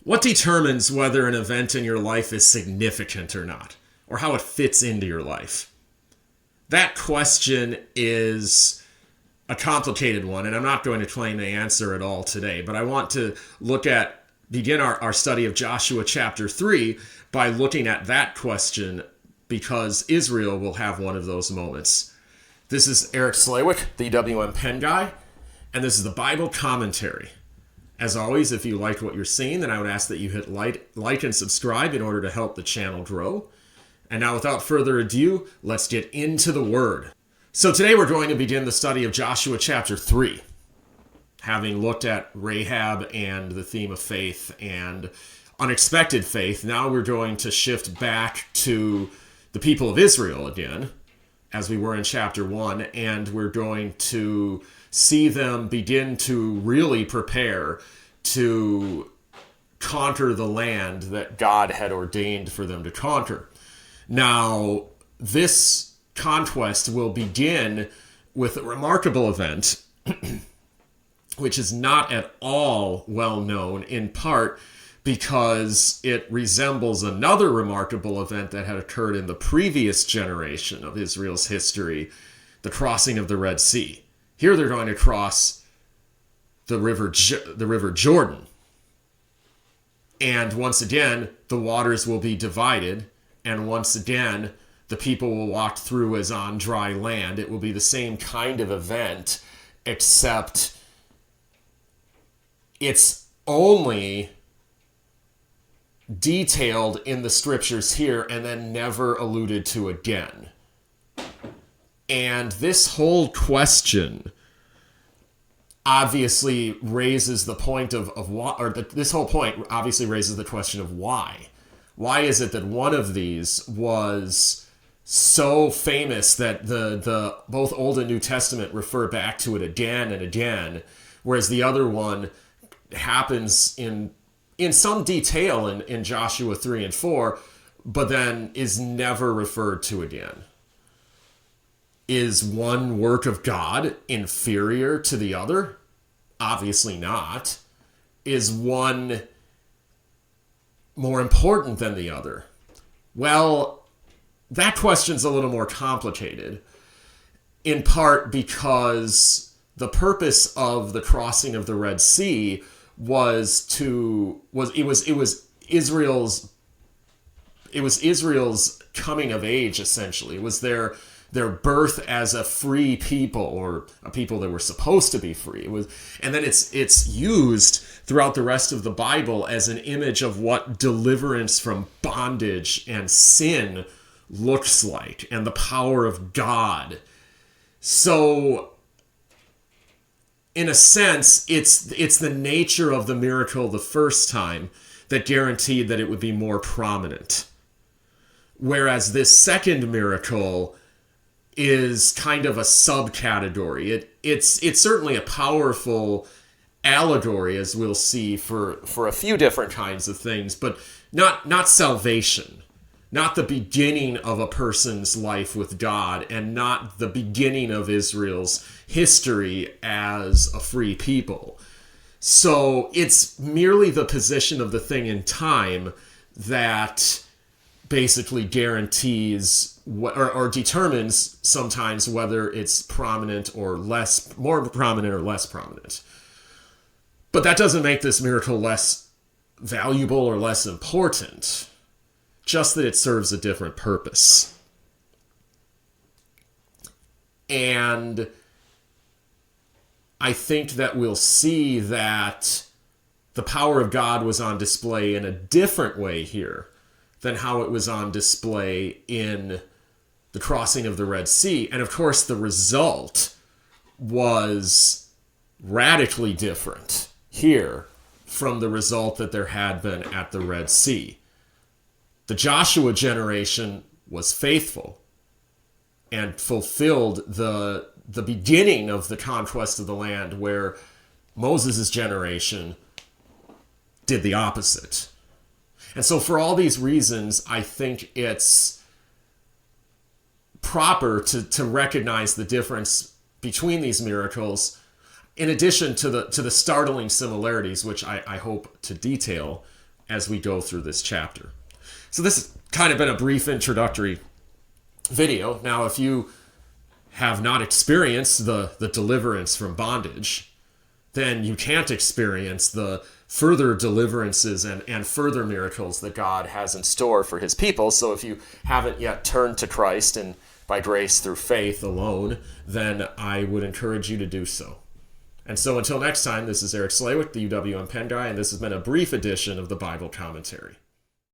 What determines whether an event in your life is significant or not, or how it fits into your life? That question is a complicated one, and I'm not going to claim the answer at all today, but I want to begin our study of Joshua chapter 3 by looking at that question, because Israel will have one of those moments. This is Eric Slawick, the WM Pen Guy, and this is the Bible Commentary. As always, if you liked what you're seeing, then I would ask that you hit like and subscribe in order to help the channel grow. And now, without further ado, let's get into the Word. So today we're going to begin the study of Joshua chapter 3. Having looked at Rahab and the theme of faith and unexpected faith, now we're going to shift back to the people of Israel again, as we were in chapter 1, and we're going to see them begin to really prepare to conquer the land that God had ordained for them to conquer. Now, this conquest will begin with a remarkable event, which is not at all well known, in part because it resembles another remarkable event that had occurred in the previous generation of Israel's history, the crossing of the Red Sea. Here they're going to cross the river Jordan. And once again, the waters will be divided, and once again, the people will walk through as on dry land. It will be the same kind of event, except it's only detailed in the scriptures here and then never alluded to again. And this whole question obviously raises the point of why, or this whole point obviously raises the question of why. Why is it that one of these was so famous that the both Old and New Testament refer back to it again and again, whereas the other one happens in some detail in Joshua 3 and 4, but then is never referred to again? Is one work of God inferior to the other? Obviously not. Is one more important than the other? Well, that question's a little more complicated, in part because the purpose of the crossing of the Red Sea was Israel's coming of age, essentially. It was their birth as a free people, or a people that were supposed to be free. And then it's used throughout the rest of the Bible as an image of what deliverance from bondage and sin looks like, and the power of God. So, in a sense, it's the nature of the miracle the first time that guaranteed that it would be more prominent. Whereas this second miracle is kind of a subcategory. It's certainly a powerful allegory, as we'll see, for a few different kinds of things, but not salvation. Not the beginning of a person's life with God, and not the beginning of Israel's history as a free people. So it's merely the position of the thing in time that basically guarantees or determines sometimes whether it's prominent or more prominent or less prominent. But that doesn't make this miracle less valuable or less important, just that it serves a different purpose. And I think that we'll see that the power of God was on display in a different way here than how it was on display in the crossing of the Red Sea. And of course, the result was radically different here from the result that there had been at the Red Sea. The Joshua generation was faithful and fulfilled the beginning of the conquest of the land, where Moses' generation did the opposite. And so for all these reasons, I think it's proper to recognize the difference between these miracles, in addition to the startling similarities, which I hope to detail as we go through this chapter. So this has kind of been a brief introductory video. Now, if you have not experienced the deliverance from bondage, then you can't experience the further deliverances and further miracles that God has in store for his people. So if you haven't yet turned to Christ and by grace through faith alone, then I would encourage you to do so. And so until next time, this is Eric Slawick, the UWM Penn Guy, and this has been a brief edition of the Bible Commentary.